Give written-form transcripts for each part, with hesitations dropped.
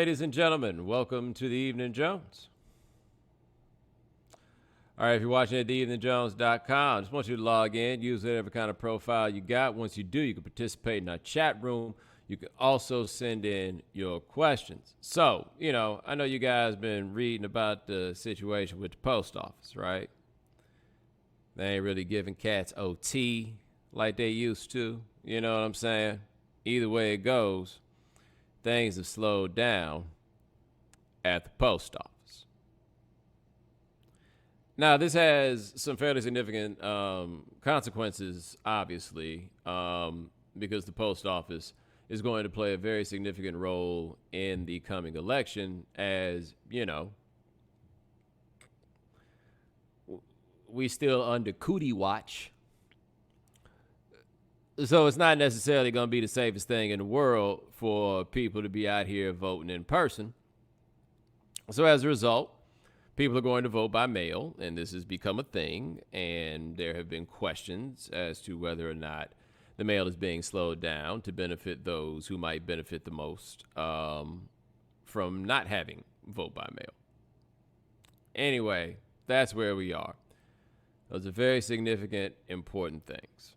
ladies and gentlemen. Welcome to the Evening Jones. All right, if you're watching at theeveningjones.com, I just want you to log in, use whatever kind of profile you got. Once you do, you can participate in our chat room. You can also send in your questions. So, I know you guys been reading about the situation with the post office, right? They ain't really giving cats OT like they used to. You know what I'm saying? Either way it goes, things have slowed down at the post office. Now, this has some fairly significant consequences, obviously, because the post office is going to play a very significant role in the coming election, as, we still under cootie watch. So it's not necessarily going to be the safest thing in the world for people to be out here voting in person. So as a result, people are going to vote by mail, and this has become a thing. And there have been questions as to whether or not the mail is being slowed down to benefit those who might benefit the most from not having vote by mail. Anyway, that's where we are. Those are very significant, important things.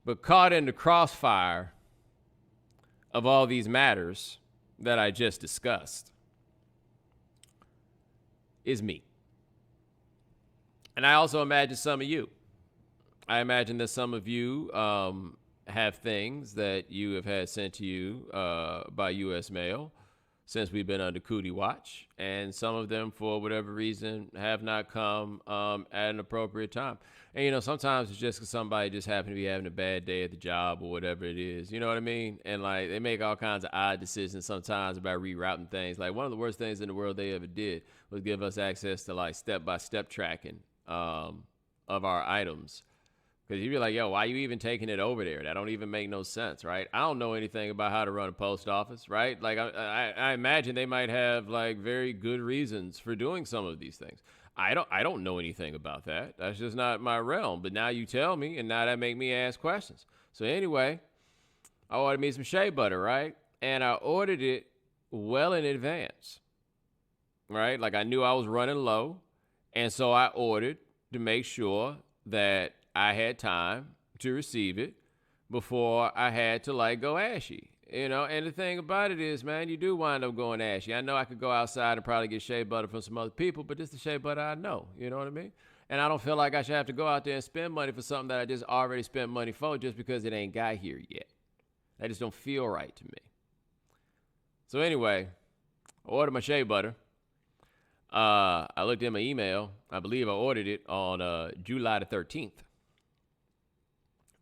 But caught in the crossfire of all these matters that I just discussed is me. And I also imagine some of you. I imagine that some of you have things that you have had sent to you by U.S. mail since we've been under cootie watch, and some of them, for whatever reason, have not come at an appropriate time. And, sometimes it's just because somebody just happened to be having a bad day at the job or whatever it is. You know what I mean? And, they make all kinds of odd decisions sometimes about rerouting things. Like, one of the worst things in the world they ever did was give us access to, step-by-step tracking of our items. Because you'd be like, yo, why are you even taking it over there? That don't even make no sense, right? I don't know anything about how to run a post office, right? I imagine they might have, very good reasons for doing some of these things. I don't know anything about that. That's just not my realm. But now you tell me, and now that make me ask questions. So anyway, I ordered me some shea butter, right? And I ordered it well in advance, right? I knew I was running low. And so I ordered to make sure that I had time to receive it before I had to go ashy, and the thing about it is, man, you do wind up going ashy. I know I could go outside and probably get shea butter from some other people, but this is the shea butter I know, you know what I mean? And I don't feel like I should have to go out there and spend money for something that I just already spent money for just because it ain't got here yet. That just don't feel right to me. So anyway, I ordered my shea butter. I looked in my email. I believe I ordered it on July the 13th.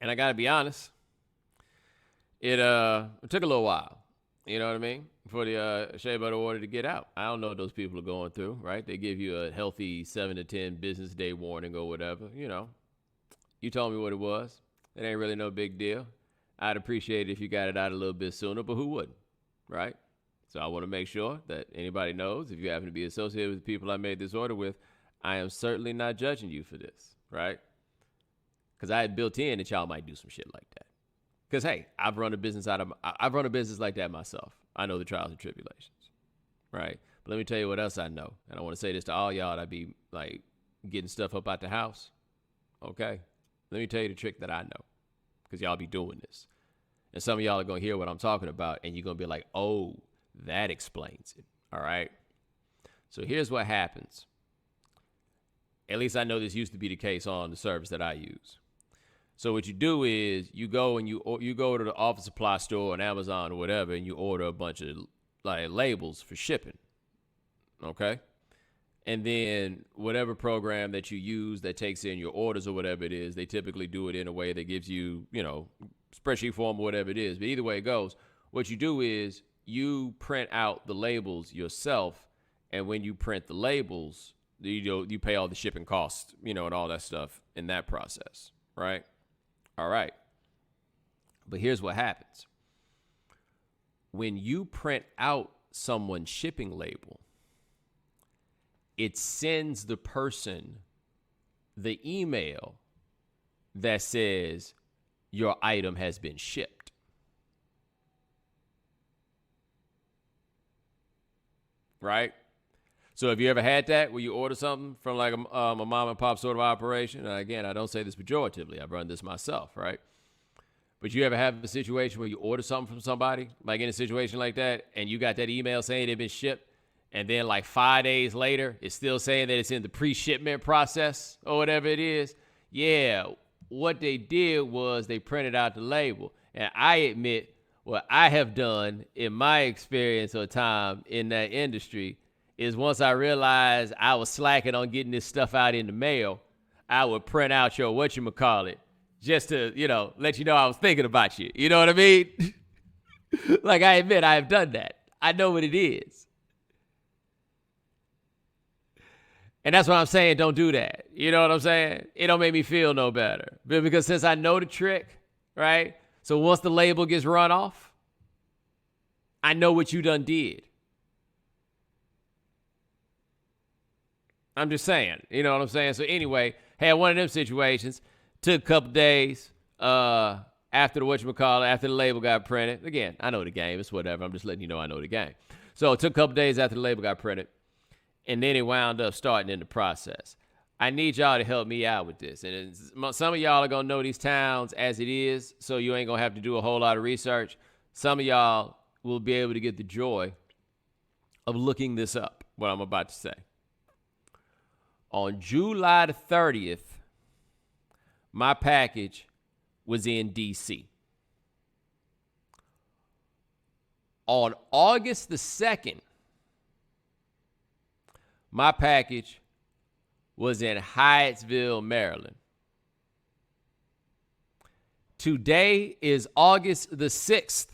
And I got to be honest, it took a little while, you know what I mean, for the shea butter order to get out. I don't know what those people are going through, right? They give you a healthy 7 to 10 business day warning or whatever, You told me what it was. It ain't really no big deal. I'd appreciate it if you got it out a little bit sooner, but who wouldn't, right? So I want to make sure that anybody knows, if you happen to be associated with the people I made this order with, I am certainly not judging you for this, right? Because I had built in that y'all might do some shit like that. Because, hey, I've run a business like that myself. I know the trials and tribulations, right? But let me tell you what else I know. And I want to say this to all y'all that be, getting stuff up out the house. Okay? Let me tell you the trick that I know. Because y'all be doing this. And some of y'all are going to hear what I'm talking about, and you're going to be like, oh, that explains it. All right? So here's what happens. At least I know this used to be the case on the service that I use. So what you do is you go and you go to the office supply store on Amazon or whatever, and you order a bunch of labels for shipping. Okay? And then whatever program that you use that takes in your orders or whatever it is, they typically do it in a way that gives you, spreadsheet form or whatever it is. But either way it goes, what you do is you print out the labels yourself, and when you print the labels, you pay all the shipping costs, and all that stuff in that process, right? All right. But here's what happens. When you print out someone's shipping label, it sends the person the email that says your item has been shipped. right? So have you ever had that where you order something from like a mom and pop sort of operation? And again, I don't say this pejoratively. I've run this myself, right? But you ever have a situation where you order something from somebody, like in a situation like that, and you got that email saying they've been shipped, and then like 5 days later, it's still saying that it's in the pre-shipment process or whatever it is? Yeah, what they did was they printed out the label. And I admit what I have done in my experience or time in that industry is once I realized I was slacking on getting this stuff out in the mail, I would print out your whatchamacallit just to, let you know I was thinking about you. You know what I mean? Like, I admit I have done that. I know what it is. And that's what I'm saying. Don't do that. You know what I'm saying? It don't make me feel no better. Because since I know the trick, right? So once the label gets run off, I know what you done did. I'm just saying. You know what I'm saying? So anyway, had one of them situations. Took a couple days after the after the label got printed. Again, I know the game. It's whatever. I'm just letting you know I know the game. So it took a couple days after the label got printed. And then it wound up starting in the process. I need y'all to help me out with this. And some of y'all are going to know these towns as it is, so you ain't going to have to do a whole lot of research. Some of y'all will be able to get the joy of looking this up, what I'm about to say. On July the 30th, my package was in D.C. On August the 2nd, my package was in Hyattsville, Maryland. Today is August the 6th.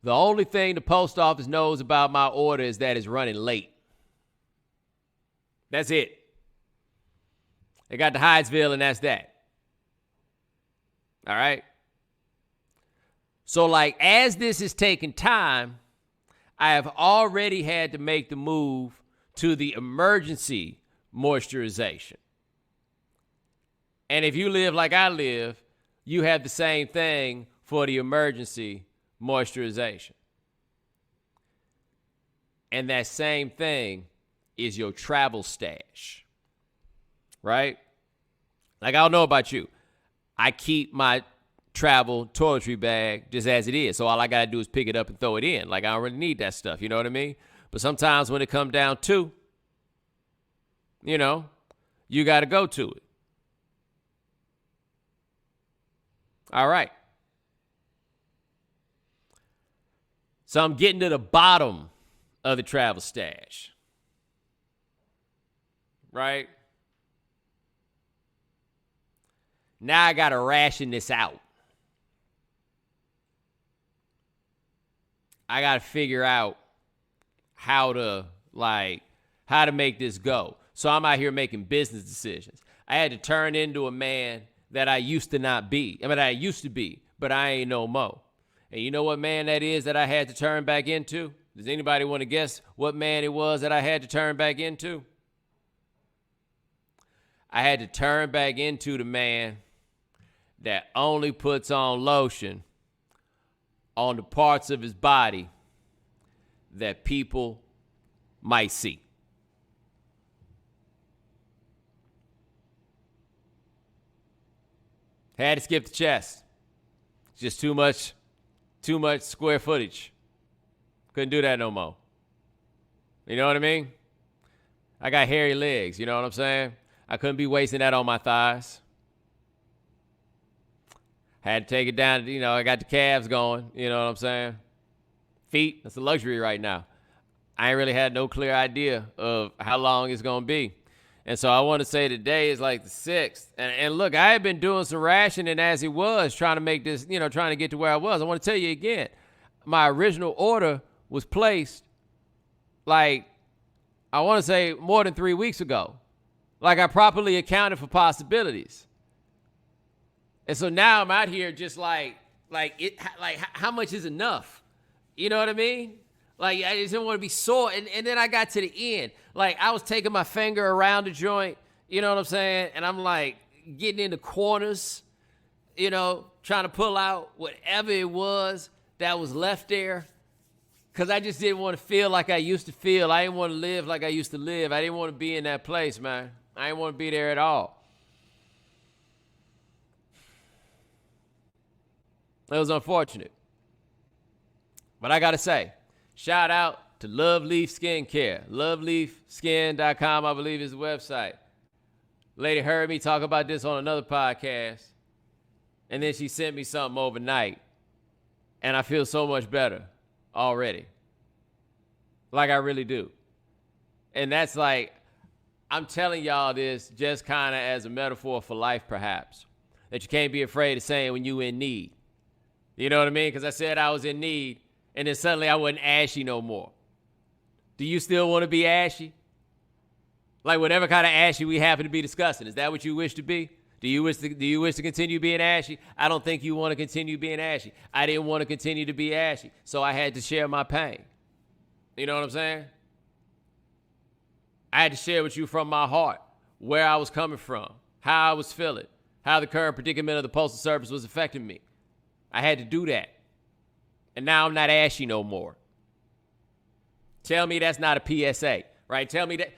The only thing the post office knows about my order is that it's running late. That's it. They got to Hyattsville, and that's that. All right? So, like, as this is taking time, I have already had to make the move to the emergency moisturization. And if you live like I live, you have the same thing for the emergency moisturization. And that same thing is your travel stash, right? Like, I don't know about you. I keep my travel toiletry bag just as it is. So all I got to do is pick it up and throw it in. Like, I don't really need that stuff. You know what I mean? But sometimes when it comes down to, you got to go to it. All right. So I'm getting to the bottom of the travel stash. Right? Now I got to ration this out. I got to figure out how to make this go. So I'm out here making business decisions. I had to turn into a man that I used to not be. I used to be, but I ain't no more. And you know what man that is that I had to turn back into? Does anybody want to guess what man it was that I had to turn back into? I had to turn back into the man that only puts on lotion on the parts of his body that people might see. Had to skip the chest. Just too much square footage. Couldn't do that no more. You know what I mean? I got hairy legs, you know what I'm saying? I couldn't be wasting that on my thighs. Had to take it down, I got the calves going, you know what I'm saying? Feet, that's a luxury right now. I ain't really had no clear idea of how long it's going to be. And so I want to say today is like the 6th. And look, I had been doing some rationing as it was, trying to make this, trying to get to where I was. I want to tell you again, my original order was placed I want to say more than 3 weeks ago. Like, I properly accounted for possibilities. And so now I'm out here just how much is enough? You know what I mean? Like, I just didn't want to be sore. And then I got to the end. Like, I was taking my finger around the joint, you know what I'm saying? And I'm like getting in the corners, trying to pull out whatever it was that was left there. Because I just didn't want to feel like I used to feel. I didn't want to live like I used to live. I didn't want to be in that place, man. I didn't want to be there at all. It was unfortunate. But I got to say, shout out to Love Leaf Skincare. LoveleafSkin.com, I believe, is the website. Lady heard me talk about this on another podcast, and then she sent me something overnight, and I feel so much better already. Like I really do. And that's like, I'm telling y'all this just kind of as a metaphor for life, perhaps, that you can't be afraid of saying when you in need. You know what I mean? Because I said I was in need, and then suddenly I wasn't ashy no more. Do you still want to be ashy? Like whatever kind of ashy we happen to be discussing, is that what you wish to be? Do you wish to continue being ashy? I don't think you want to continue being ashy. I didn't want to continue to be ashy, so I had to share my pain. You know what I'm saying? I had to share with you from my heart where I was coming from, how I was feeling, how the current predicament of the Postal Service was affecting me. I had to do that. And now I'm not ashy no more. Tell me that's not a PSA, right? Tell me that.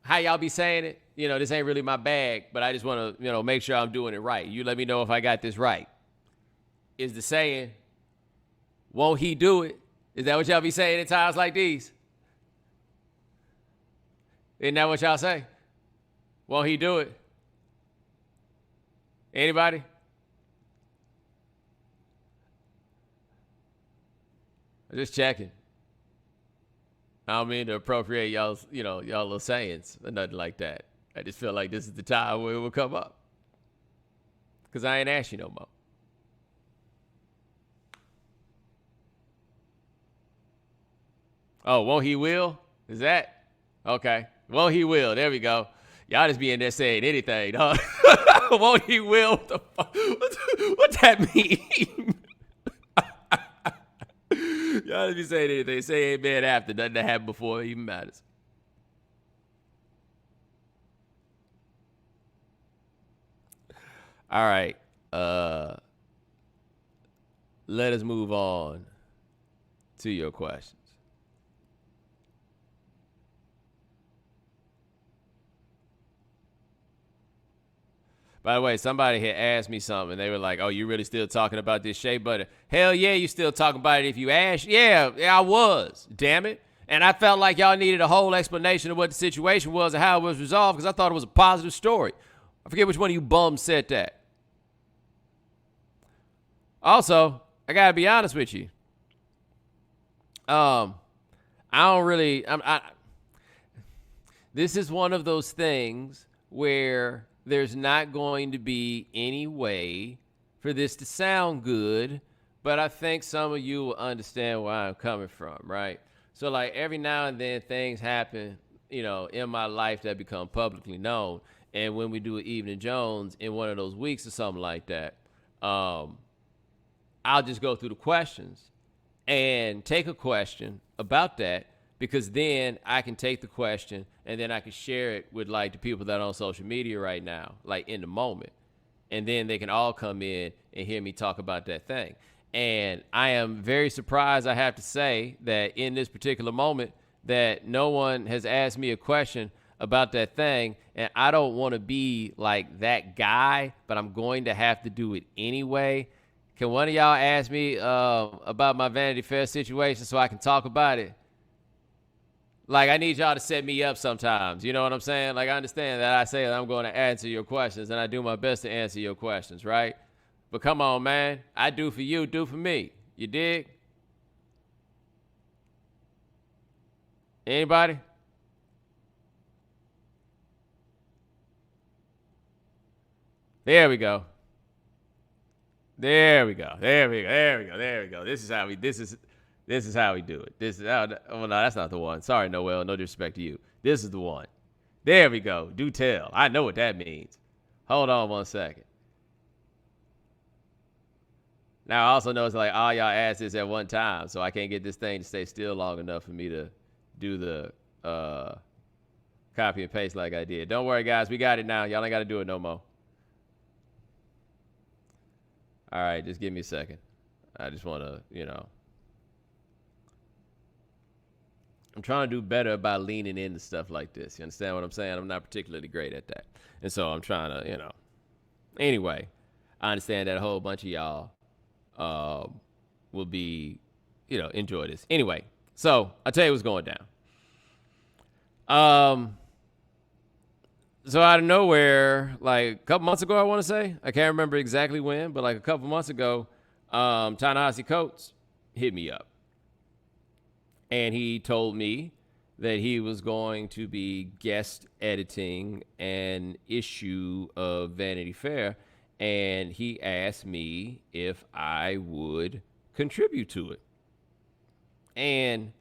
How y'all be saying it? You know, this ain't really my bag, but I just want to, make sure I'm doing it right. You let me know if I got this right. Is the saying, won't he do it? Is that what y'all be saying in times like these? Isn't that what y'all say? Won't he do it? Anybody? I'm just checking. I don't mean to appropriate y'all's little sayings or nothing like that. I just feel like this is the time where it will come up. Because I ain't ashy no more. Oh, won't he will? Is that? Okay. Won't he will? There we go. Y'all just be in there saying anything, huh? Won't he will? What the fuck? What that mean? Y'all just be saying anything. Say amen after. Nothing that happened before even matters. All right. Let us move on to your questions. By the way, somebody had asked me something. They were like, oh, you really still talking about this shea butter? Hell yeah, you still talking about it if you ask. Yeah, I was. Damn it. And I felt like y'all needed a whole explanation of what the situation was and how it was resolved because I thought it was a positive story. I forget which one of you bums said that. Also, I got to be honest with you. I don't really... This is one of those things where... there's not going to be any way for this to sound good, but I think some of you will understand where I'm coming from, right? So, like, every now and then things happen, in my life that become publicly known. And when we do an Evening Jones in one of those weeks or something like that, I'll just go through the questions and take a question about that, because then I can take the question and then I can share it with like the people that are on social media right now, like in the moment. And then they can all come in and hear me talk about that thing. And I am very surprised, I have to say, that in this particular moment that no one has asked me a question about that thing. And I don't want to be like that guy, but I'm going to have to do it anyway. Can one of y'all ask me about my Vanity Fair situation so I can talk about it? Like, I need y'all to set me up sometimes. You know what I'm saying? Like, I understand that I say that I'm going to answer your questions, and I do my best to answer your questions, right? But come on, man. I do for you, do for me. You dig? Anybody? There we go. There we go. There we go. There we go. There we go. This is how we do it. This is how. Oh no, that's not the one. Sorry, Noel. No disrespect to you. This is the one. There we go. Do tell. I know what that means. Hold on 1 second. Now I also know it's like all y'all asked this at one time, so I can't get this thing to stay still long enough for me to do the copy and paste like I did. Don't worry, guys. We got it now. Y'all ain't got to do it no more. All right, just give me a second. I just want to, I'm trying to do better by leaning into stuff like this. You understand what I'm saying? I'm not particularly great at that. And so I'm trying to, Anyway, I understand that a whole bunch of y'all will be, enjoy this. Anyway, so I'll tell you what's going down. So out of nowhere, like a couple months ago, I want to say, I can't remember exactly when, but like a couple months ago, Ta-Nehisi Coates hit me up. And he told me that he was going to be guest editing an issue of Vanity Fair. And he asked me if I would contribute to it. And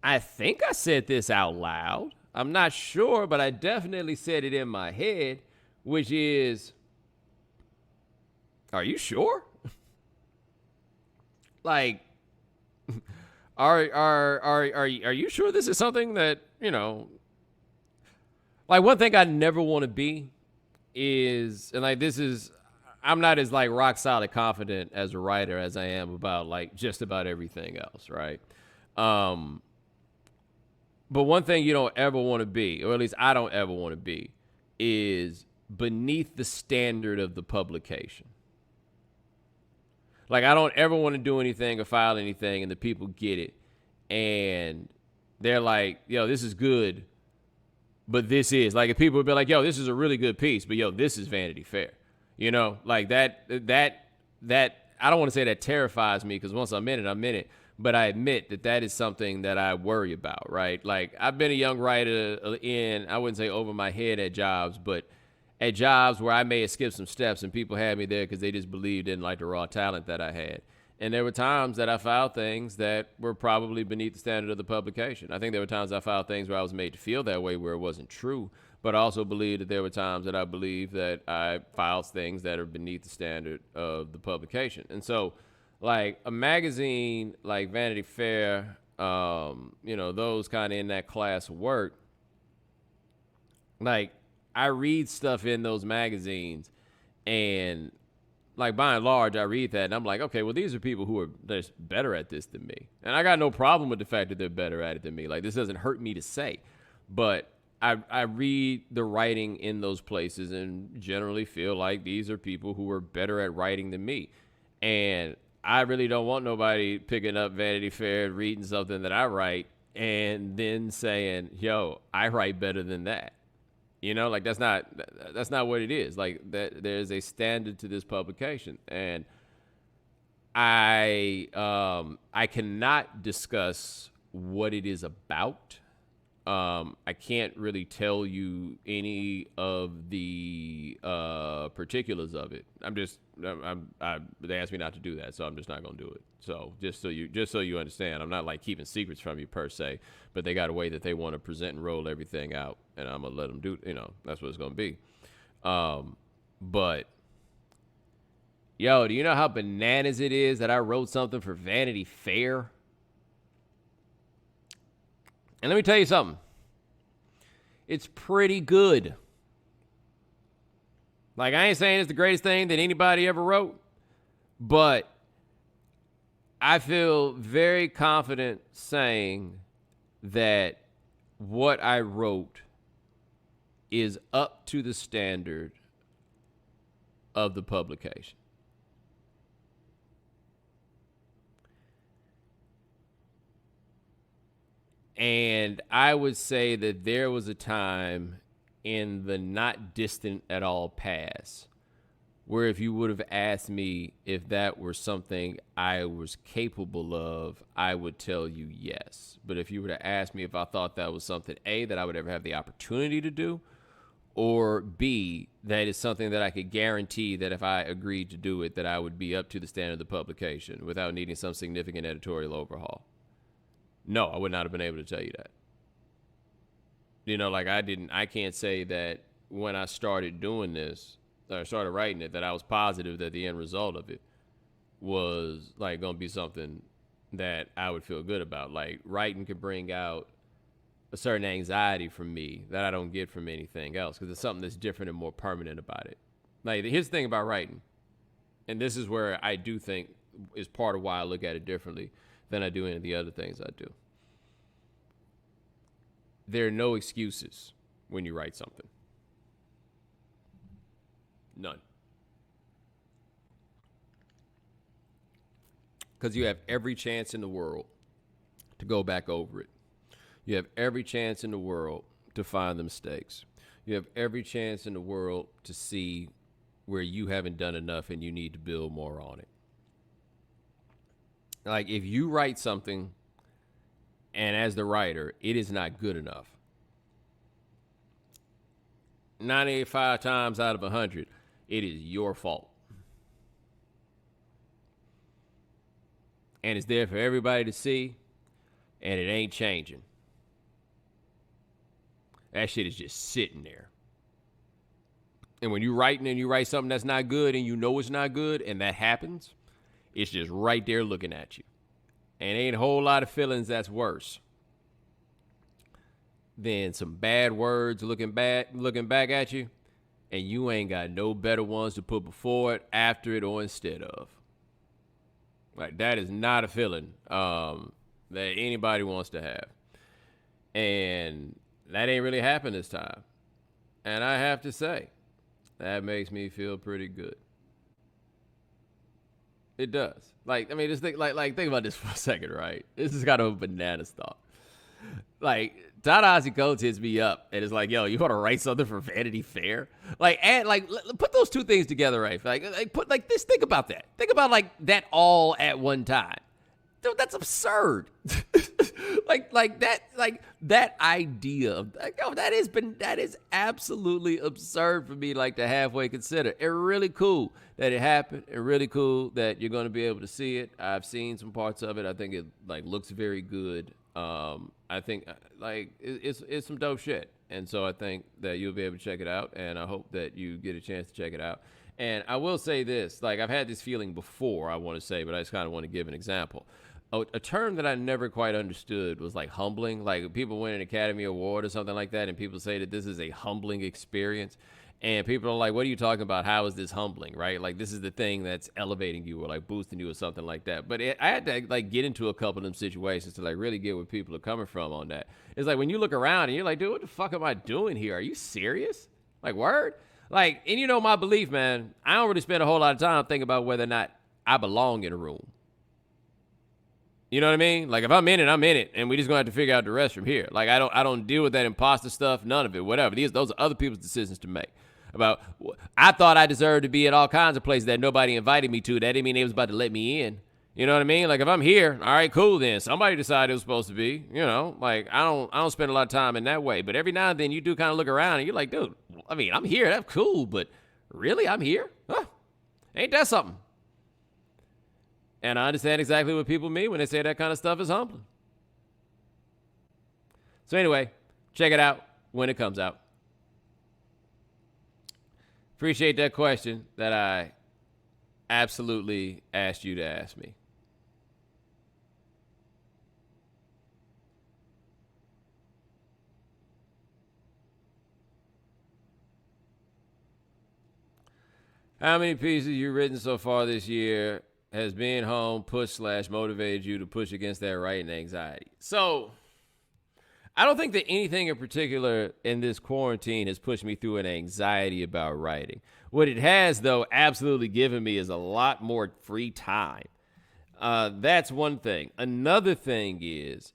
I think I said this out loud. I'm not sure, but I definitely said it in my head, which is, are you sure? Like, are you sure this is something that, like one thing I never want to be is, and like this is, I'm not as like rock solid confident as a writer as I am about like just about everything else, right? But one thing you don't ever want to be, or at least I don't ever want to be, is beneath the standard of the publication. Like, I don't ever want to do anything or file anything, and the people get it, and they're like, yo, this is good, but this is. Like, if people would be like, yo, this is a really good piece, but, yo, this is Vanity Fair. Like, that I don't want to say that terrifies me, because once I'm in it, I'm in it. But I admit that is something that I worry about, right? Like, I've been a young writer I wouldn't say over my head at jobs, but at jobs where I may have skipped some steps and people had me there because they just believed in like the raw talent that I had. And there were times that I filed things that were probably beneath the standard of the publication. I think there were times I filed things where I was made to feel that way where it wasn't true, but I also believe that there were times that I believe that I filed things that are beneath the standard of the publication. And so, like a magazine like Vanity Fair, those kind of in that class of work, like I read stuff in those magazines and like by and large, I read that and I'm like, okay, well, these are people who are just better at this than me. And I got no problem with the fact that they're better at it than me. Like this doesn't hurt me to say, but I read the writing in those places and generally feel like these are people who are better at writing than me. And I really don't want nobody picking up Vanity Fair, reading something that I write, and then saying, yo, I write better than that. Like that's not what it is. Like that there's a standard to this publication. And I cannot discuss what it is about. I can't really tell you any of the particulars of it. They asked me not to do that, so I'm just not going to do it. So just so you understand, I'm not like keeping secrets from you per se, but they got a way that they want to present and roll everything out, and I'm gonna let them do. That's what it's going to be. But yo, do you know how bananas it is that I wrote something for Vanity Fair? And let me tell you something. It's pretty good. Like, I ain't saying it's the greatest thing that anybody ever wrote, but I feel very confident saying that what I wrote is up to the standard of the publication. And I would say that there was a time in the not distant at all past where if you would have asked me if that were something I was capable of, I would tell you yes. But if you were to ask me if I thought that was something, A, that I would ever have the opportunity to do, or B, that is something that I could guarantee that if I agreed to do it, that I would be up to the standard of the publication without needing some significant editorial overhaul. No, I would not have been able to tell you that. Like I can't say that when I started doing this, or started writing it, that I was positive that the end result of it was like going to be something that I would feel good about. Like writing could bring out a certain anxiety from me that I don't get from anything else because it's something that's different and more permanent about it. Like here's the thing about writing, and this is where I do think is part of why I look at it differently than I do any of the other things I do. There are no excuses when you write something. None. Because you have every chance in the world to go back over it. You have every chance in the world to find the mistakes. You have every chance in the world to see where you haven't done enough and you need to build more on it. Like, if you write something and as the writer, it is not good enough, 95 times out of 100, it is your fault. And it's there for everybody to see, and it ain't changing. That shit is just sitting there. And when you're writing and you write something that's not good and you know it's not good and that happens, it's just right there looking at you. And ain't a whole lot of feelings that's worse than some bad words looking back at you, and you ain't got no better ones to put before it, after it, or instead of. Like, that is not a feeling that anybody wants to have. And that ain't really happened this time. And I have to say, that makes me feel pretty good. It does. Like, I mean, just think, think about this for a second, right? This is kind of a bananas thought. Like, Ta-Nehisi Coates hits me up and is like, yo, you want to write something for Vanity Fair? Like, and like, put those two things together, right? Like put like this, think about that. Think about like that all at one time. Dude, that's absurd. like that idea of, like, oh, that is absolutely absurd for me, like, to halfway consider. It's really cool that it happened. It's really cool that you're going to be able to see it. I've seen some parts of it. I think it like looks very good. I think like it's some dope shit. And so I think that you'll be able to check it out, and I hope that you get a chance to check it out. And I will say this, like, I've had this feeling before, I want to say, but I just kind of want to give an example. A term that I never quite understood was like humbling. Like, people win an Academy Award or something like that, and people say that this is a humbling experience. And people are like, what are you talking about? How is this humbling, right? Like, this is the thing that's elevating you or like boosting you or something like that. But I had to like get into a couple of them situations to like really get where people are coming from on that. It's like when you look around and you're like, dude, what the fuck am I doing here? Are you serious? Like, word? Like, and you know my belief, man, I don't really spend a whole lot of time thinking about whether or not I belong in a room. You know what I mean? Like, if I'm in it, I'm in it, and we just gonna have to figure out the rest from here. Like, I don't deal with that imposter stuff, none of it, whatever. Those are other people's decisions to make. About, I thought I deserved to be at all kinds of places that nobody invited me to. That didn't mean they was about to let me in. You know what I mean? Like, if I'm here, all right, cool then. Somebody decided it was supposed to be. You know, like, I don't spend a lot of time in that way. But every now and then you do kind of look around and you're like, dude, I mean, I'm here. That's cool, but really, I'm here? Huh? Ain't that something? And I understand exactly what people mean when they say that kind of stuff is humbling. So anyway, check it out when it comes out. Appreciate that question that I absolutely asked you to ask me. How many pieces you've written so far this year has being home push/motivated you to push against that writing anxiety? So, I don't think that anything in particular in this quarantine has pushed me through an anxiety about writing. What it has, though, absolutely given me is a lot more free time. That's one thing. Another thing is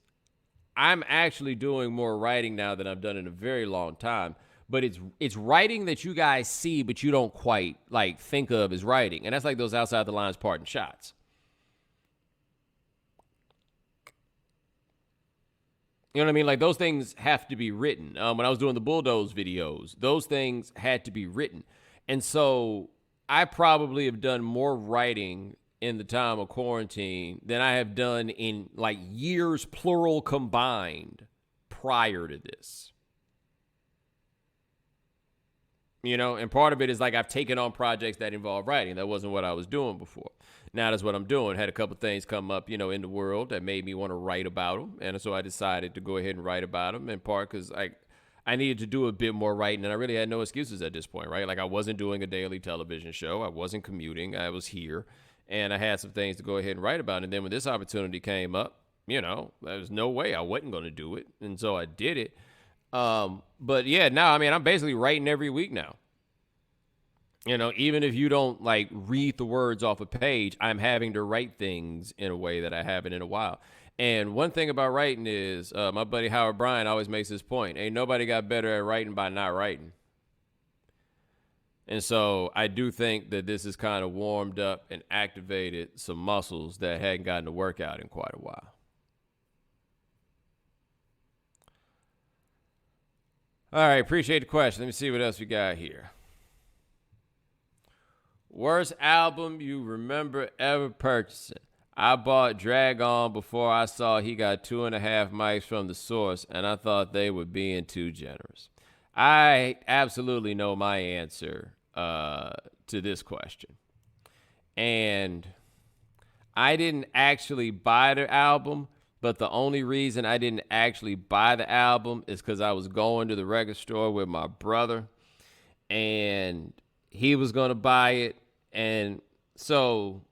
I'm actually doing more writing now than I've done in a very long time. But it's writing that you guys see, but you don't quite like think of as writing. And that's like those outside the lines parting shots. You know what I mean? Like, those things have to be written. When I was doing the Bulldoze videos, those things had to be written. And so I probably have done more writing in the time of quarantine than I have done in like years, plural combined, prior to this. You know, and part of it is like I've taken on projects that involve writing. That wasn't what I was doing before. Now that's what I'm doing. Had a couple things come up, you know, in the world that made me want to write about them. And so I decided to go ahead and write about them, in part because I needed to do a bit more writing, and I really had no excuses at this point, right? Like, I wasn't doing a daily television show. I wasn't commuting. I was here. and I had some things to go ahead and write about. And then when this opportunity came up, there was no way I wasn't going to do it, and so I did it. But yeah, now I'm basically writing every week now. Even if you don't like read the words off a page, I'm having to write things in a way that I haven't in a while. And one thing about writing is, my buddy Howard Bryan always makes this point: ain't nobody got better at writing by not writing. And so I do think that this has kind of warmed up and activated some muscles that hadn't gotten to work out in quite a while. All right, appreciate the question. Let me see what else we got here. Worst album you remember ever purchasing? I bought Drag On before I saw he got 2.5 mics from the source, and I thought they were being too generous. I absolutely know my answer to this question. And I didn't actually buy the album, but the only reason I didn't actually buy the album is because I was going to the record store with my brother, and he was going to buy it. And so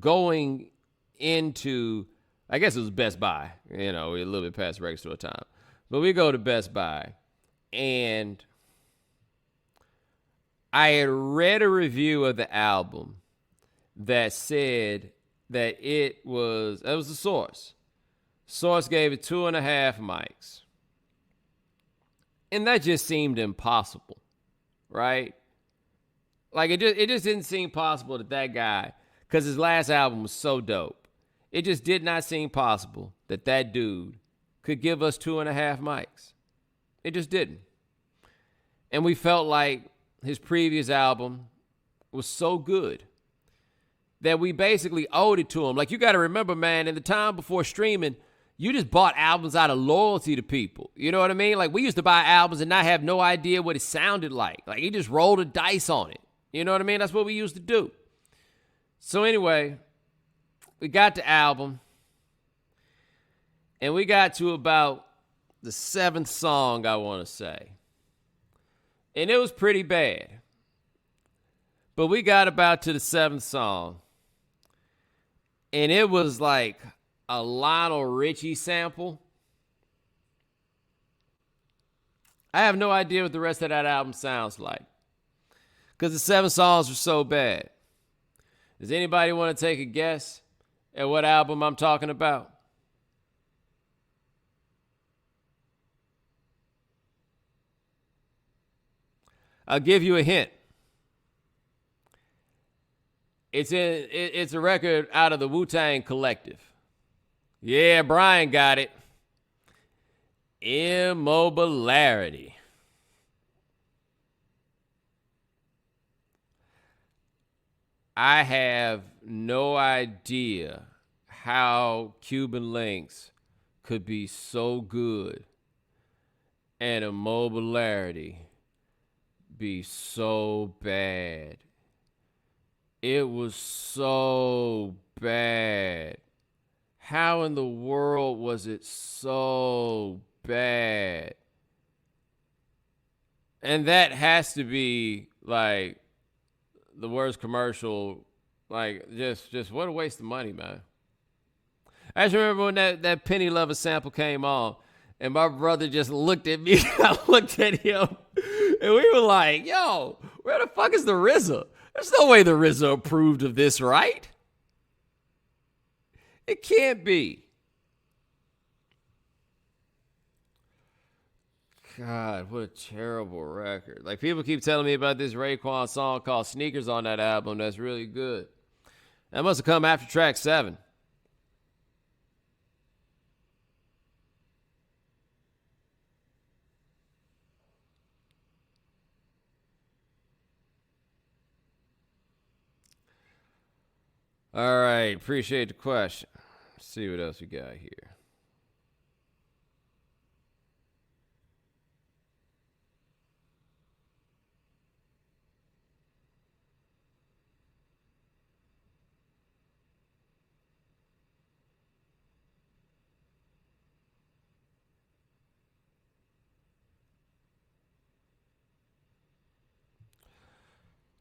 going into, I guess it was Best Buy, we're a little bit past record store time, but we go to Best Buy, and I had read a review of the album that said that it was the source. Source gave it 2.5 mics. And that just seemed impossible, right? Like, it just didn't seem possible that guy, because his last album was so dope, it just did not seem possible that dude could give us 2.5 mics. It just didn't. And we felt like his previous album was so good that we basically owed it to him. Like, you got to remember, man, in the time before streaming, you just bought albums out of loyalty to people. You know what I mean? Like, we used to buy albums and not have no idea what it sounded like. Like, you just rolled a dice on it. You know what I mean? That's what we used to do. So anyway, we got the album, and we got to about the 7th song, I want to say. And it was pretty bad. But we got about to the 7th song, and it was like a Lionel Richie sample. I have no idea what the rest of that album sounds like, because the 7 songs were so bad. Does anybody want to take a guess at what album I'm talking about? I'll give you a hint. It's a record out of the Wu-Tang Collective. Yeah, Brian got it. Immobilarity. I have no idea how Cuban Links could be so good and Immobilarity be so bad. It was so bad. How in the world was it so bad? And that has to be like the worst commercial. Like, just what a waste of money, man. I just remember when that Penny Lover sample came on, and my brother just looked at me. I looked at him, and we were like, yo, where the fuck is the RZA? There's no way the RZA approved of this, right? It can't be. God, what a terrible record. Like, people keep telling me about this Raekwon song called Sneakers on that album that's really good. That must have come after track 7. All right, appreciate the question. Let's see what else we got here.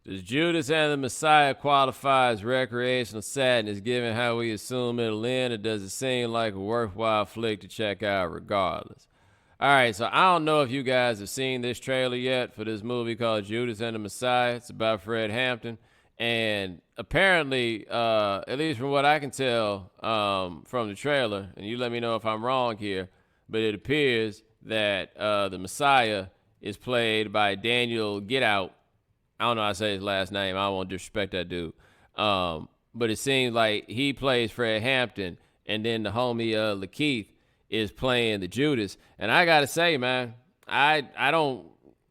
Does Judas and the Messiah qualify as recreational sadness given how we assume it'll end, or does it seem like a worthwhile flick to check out regardless? All right, so I don't know if you guys have seen this trailer yet for this movie called Judas and the Messiah. It's about Fred Hampton. And apparently, at least from what I can tell from the trailer, and you let me know if I'm wrong here, but it appears that the Messiah is played by Daniel Get Out. I don't know how to say his last name. I don't want to disrespect that dude. But it seems like he plays Fred Hampton, and then the homie Lakeith is playing the Judas. And I got to say, man, I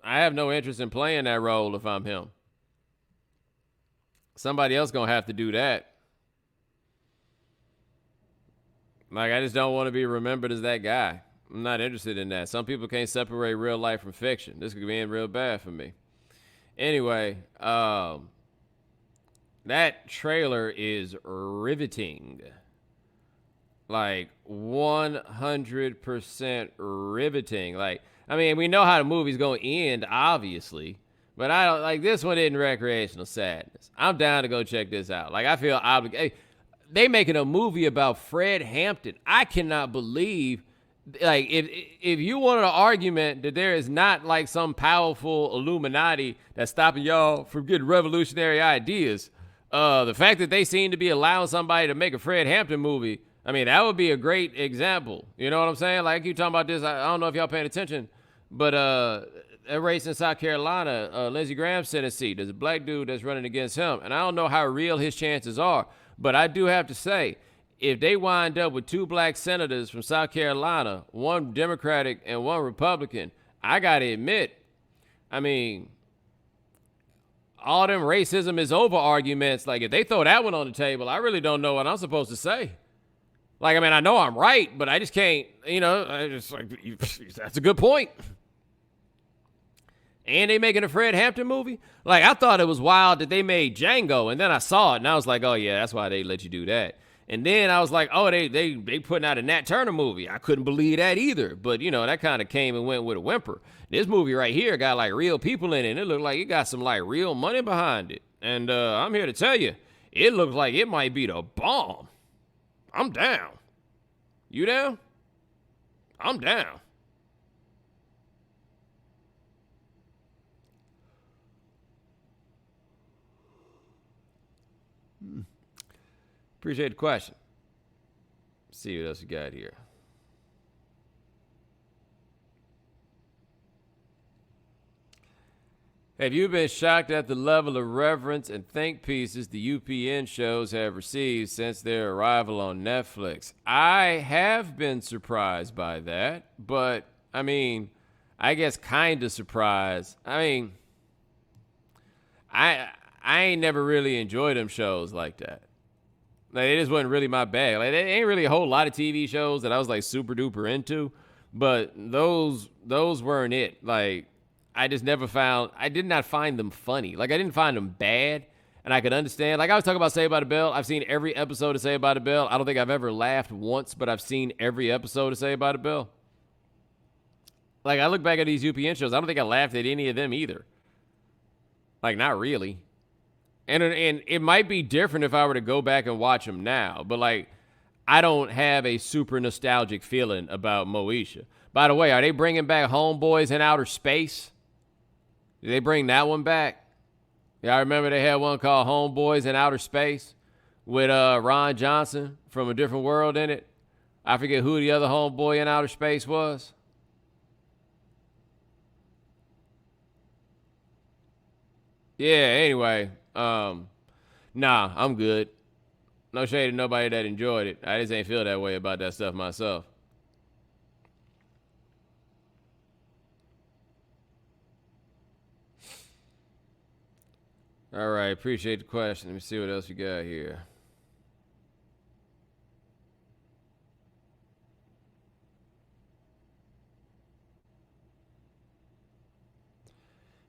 have no interest in playing that role if I'm him. Somebody else going to have to do that. Like, I just don't want to be remembered as that guy. I'm not interested in that. Some people can't separate real life from fiction. This could be end real bad for me. Anyway, that trailer is riveting. Like 100% riveting. Like, I mean, we know how the movie's going to end, obviously, but I don't like this one isn't recreational sadness. I'm down to go check this out. Like, I feel obligated. They making a movie about Fred Hampton. I cannot believe, like, if you wanted an argument that there is not like some powerful Illuminati that's stopping y'all from getting revolutionary ideas, the fact that they seem to be allowing somebody to make a Fred Hampton movie, I mean, that would be a great example. You know what I'm saying? Like, you talking about this, I don't know if y'all paying attention, but that race in South Carolina, Lindsey Graham sent a seat. There's a black dude that's running against him, and I don't know how real his chances are, but I do have to say, if they wind up with two black senators from South Carolina, one Democratic and one Republican, I got to admit, I mean, all them racism is over arguments, like if they throw that one on the table, I really don't know what I'm supposed to say. Like, I mean, I know I'm right, but I just can't, you know, I just like, that's a good point. And they making a Fred Hampton movie? Like, I thought it was wild that they made Django, and then I saw it, and I was like, oh, yeah, that's why they let you do that. And then I was like, oh, they putting out a Nat Turner movie. I couldn't believe that either. But, you know, that kind of came and went with a whimper. This movie right here got, like, real people in it, and it looked like it got some, like, real money behind it. And I'm here to tell you, it looks like it might be the bomb. I'm down. You down? I'm down. Appreciate the question. Let's see what else we got here. Have you been shocked at the level of reverence and think pieces the UPN shows have received since their arrival on Netflix? I have been surprised by that, but I mean, I guess kind of surprised. I mean, I ain't never really enjoyed them shows like that. Like, it just wasn't really my bag. Like, there ain't really a whole lot of TV shows that I was like super duper into, but those weren't it. Like, I did not find them funny. Like, I didn't find them bad, and I could understand. Like, I was talking about Saved by the Bell. I've seen every episode of Saved by the Bell. I don't think I've ever laughed once, but I've seen every episode of Saved by the Bell. Like, I look back at these UPN shows, I don't think I laughed at any of them either. Like, not really. And it might be different if I were to go back and watch them now, but like, I don't have a super nostalgic feeling about Moesha. By the way, are they bringing back Homeboys in Outer Space? Did they bring that one back? Yeah, I remember they had one called Homeboys in Outer Space with Ron Johnson from A Different World in it. I forget who the other homeboy in Outer Space was. Yeah, anyway. Nah, I'm good. No shade to nobody that enjoyed it. I just ain't feel that way about that stuff myself. All right, appreciate the question. Let me see what else we got here.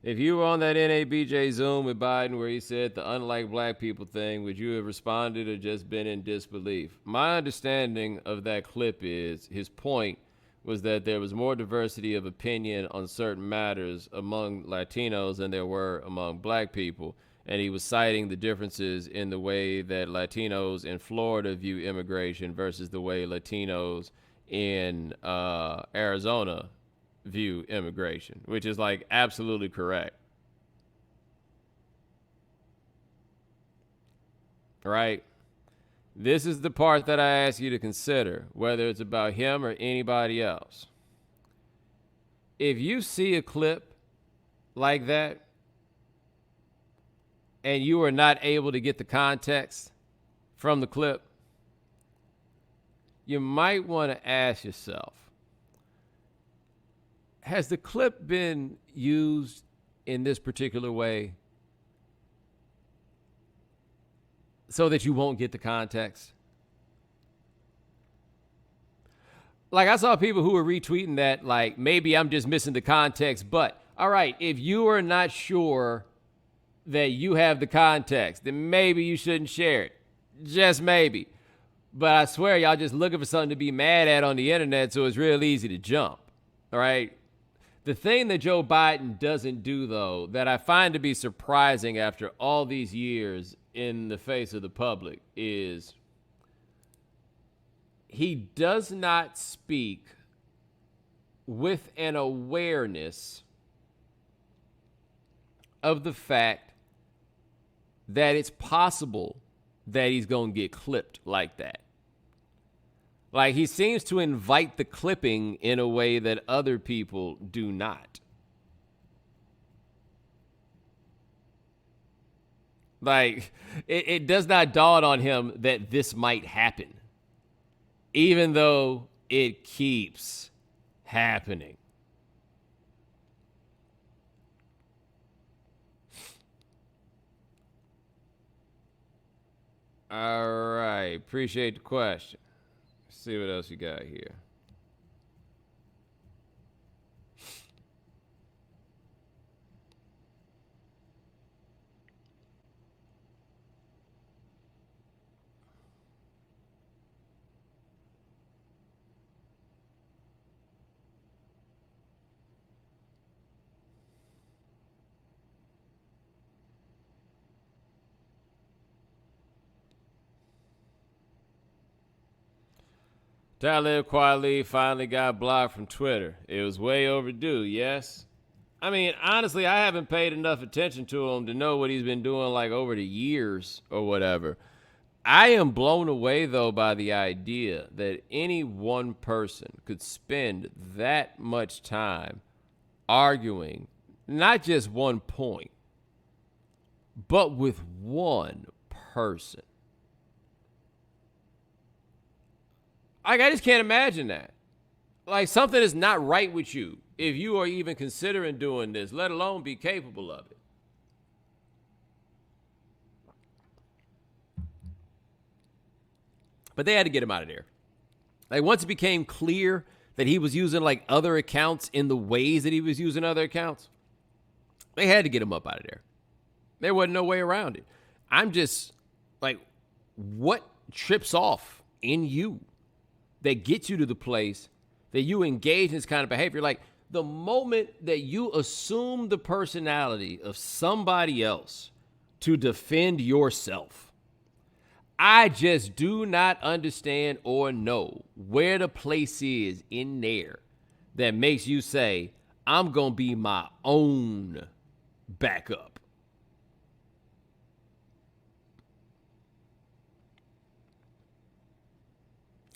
If you were on that NABJ Zoom with Biden where he said the unlike black people thing, would you have responded or just been in disbelief? My understanding of that clip is his point was that there was more diversity of opinion on certain matters among Latinos than there were among black people. and he was citing the differences in the way that Latinos in Florida view immigration versus the way Latinos in Arizona view immigration, which is like absolutely correct. Right? This is the part that I ask you to consider, whether it's about him or anybody else. If you see a clip like that and you are not able to get the context from the clip, you might want to ask yourself, has the clip been used in this particular way so that you won't get the context? Like, I saw people who were retweeting that, like, maybe I'm just missing the context, but all right, if you are not sure that you have the context, then maybe you shouldn't share it. Just maybe. But I swear, y'all just looking for something to be mad at on the internet, so it's real easy to jump. All right? The thing that Joe Biden doesn't do, though, that I find to be surprising after all these years in the face of the public, is he does not speak with an awareness of the fact that it's possible that he's going to get clipped like that. Like, he seems to invite the clipping in a way that other people do not. Like, it does not dawn on him that this might happen, even though it keeps happening. All right. Appreciate the question. Let's see what else you got here. Talib Kweli finally got blocked from Twitter. It was way overdue, yes? I mean, honestly, I haven't paid enough attention to him to know what he's been doing like over the years or whatever. I am blown away, though, by the idea that any one person could spend that much time arguing not just one point, but with one person. Like, I just can't imagine that. Like, something is not right with you if you are even considering doing this, let alone be capable of it. But they had to get him out of there. Like, once it became clear that he was using like other accounts in the ways that he was using other accounts, they had to get him up out of there. There wasn't no way around it. I'm just like, what trips off in you that gets you to the place that you engage in this kind of behavior? Like, the moment that you assume the personality of somebody else to defend yourself, I just do not understand or know where the place is in there that makes you say, I'm going to be my own backup.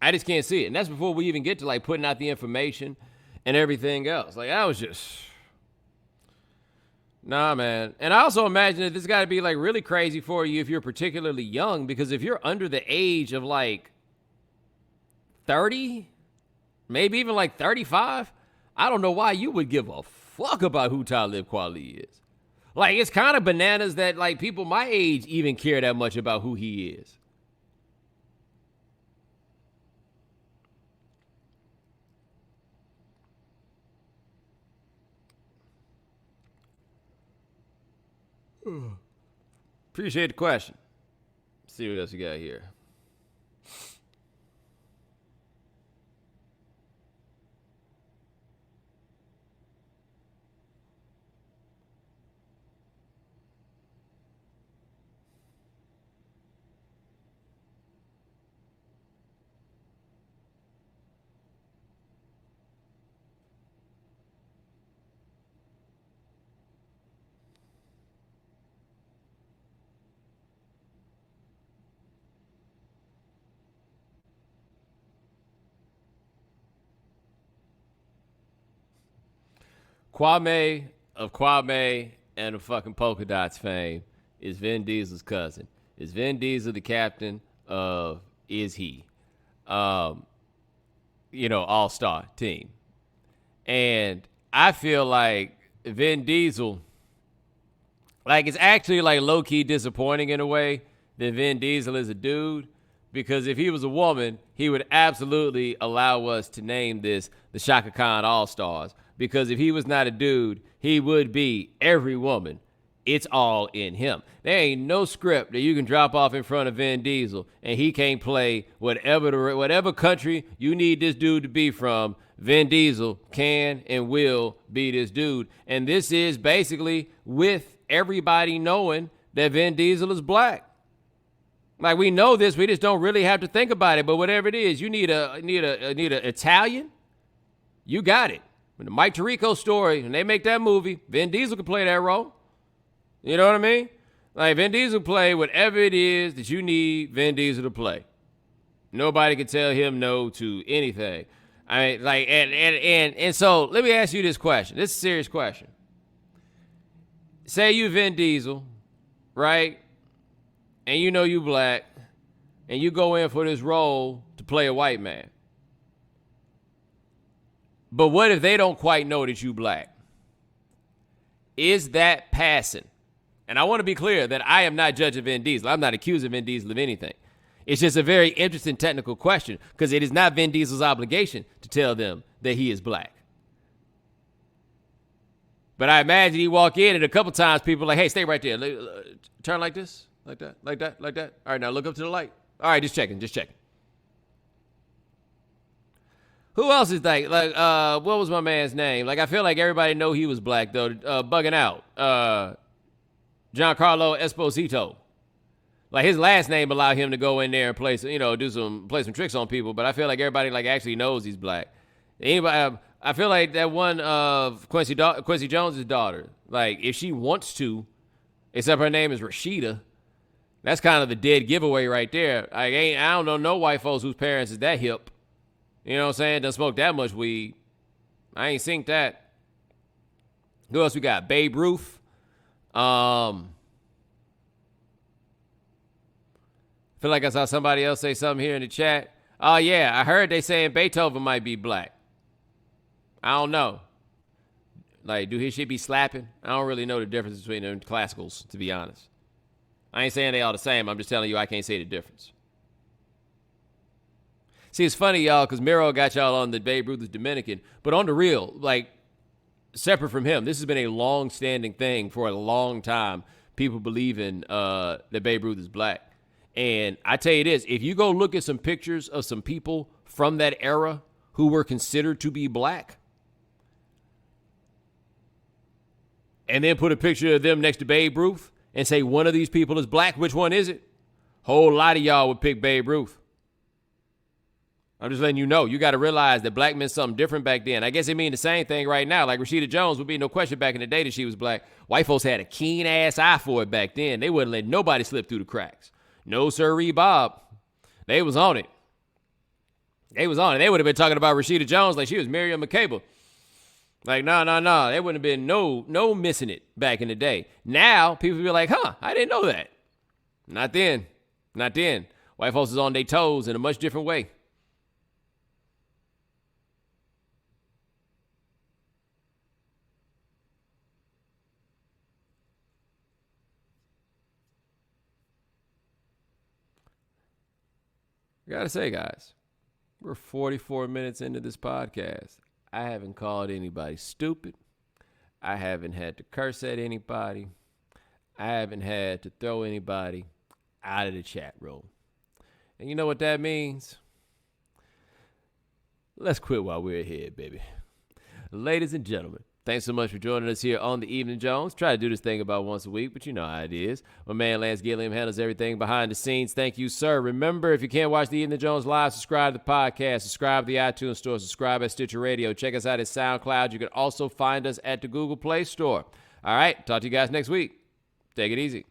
I just can't see it. And that's before we even get to like putting out the information and everything else. Like, I was just, nah, man. And I also imagine that this got to be like really crazy for you if you're particularly young, because if you're under the age of like 30, maybe even like 35, I don't know why you would give a fuck about who Talib Kweli is. Like, it's kind of bananas that like people my age even care that much about who he is. Appreciate the question. Let's see what else you got here. Kwame of Kwame and the fucking polka dots fame is Vin Diesel's cousin. Is Vin Diesel the captain of Is He? All-star team. And I feel like Vin Diesel, like, it's actually like low-key disappointing in a way that Vin Diesel is a dude, because if he was a woman, he would absolutely allow us to name this the Shaka Khan All-Stars, because if he was not a dude, he would be every woman. It's all in him. There ain't no script that you can drop off in front of Vin Diesel and he can't play whatever country you need this dude to be from. Vin Diesel can and will be this dude. And this is basically with everybody knowing that Vin Diesel is black. Like, we know this, we just don't really have to think about it. But whatever it is, you need a Italian, you got it. When the Mike Tirico story, when they make that movie, Vin Diesel can play that role. You know what I mean? Like, Vin Diesel play whatever it is that you need Vin Diesel to play. Nobody can tell him no to anything. I mean, like, and so let me ask you this question. This is a serious question. Say you Vin Diesel, right? And you know you black, and you go in for this role to play a white man. But what if they don't quite know that you black? Is that passing? And I want to be clear that I am not judging Vin Diesel. I'm not accusing Vin Diesel of anything. It's just a very interesting technical question, because it is not Vin Diesel's obligation to tell them that he is black. But I imagine he walk in and a couple times people are like, hey, stay right there. Turn like this, like that, like that, like that. All right, now look up to the light. All right, just checking. Who else is like what was my man's name? Like, I feel like everybody know he was black, though. Bugging out. Giancarlo Esposito. Like, his last name allowed him to go in there and play some tricks on people, but I feel like everybody like actually knows he's black. Anybody, I feel like that one of Quincy Jones' daughter, like, if she wants to, except her name is Rashida, that's kind of the dead giveaway right there. I don't know no white folks whose parents is that hip. You know what I'm saying? Doesn't smoke that much weed. I ain't seen that. Who else we got? Babe Ruth. I feel like I saw somebody else say something here in the chat. Oh, yeah, I heard they saying Beethoven might be black. I don't know. Like, do his shit be slapping? I don't really know the difference between them classicals, to be honest. I ain't saying they all the same. I'm just telling you I can't say the difference. See, it's funny, y'all, because Miro got y'all on the Babe Ruth is Dominican. But on the real, like, separate from him, this has been a long-standing thing for a long time. People believing that Babe Ruth is black. And I tell you this, if you go look at some pictures of some people from that era who were considered to be black, and then put a picture of them next to Babe Ruth and say one of these people is black, which one is it? Whole lot of y'all would pick Babe Ruth. I'm just letting you know. You got to realize that black meant something different back then. I guess it mean the same thing right now. Like, Rashida Jones would be no question back in the day that she was black. White folks had a keen-ass eye for it back then. They wouldn't let nobody slip through the cracks. No, sirree, Bob. They was on it. They would have been talking about Rashida Jones like she was Miriam Makeba. Like, no. There wouldn't have been no missing it back in the day. Now, people be like, I didn't know that. Not then. White folks is on their toes in a much different way. I gotta say, guys, we're 44 minutes into this podcast. I haven't called anybody stupid. I haven't had to curse at anybody. I haven't had to throw anybody out of the chat room. And you know what that means? Let's quit while we're ahead, baby. Ladies and gentlemen, thanks so much for joining us here on the Evening Jones. Try to do this thing about once a week, but you know how it is. My man Lance Gilliam handles everything behind the scenes. Thank you, sir. Remember, if you can't watch the Evening Jones live, subscribe to the podcast, subscribe to the iTunes Store, subscribe at Stitcher Radio. Check us out at SoundCloud. You can also find us at the Google Play Store. All right, talk to you guys next week. Take it easy.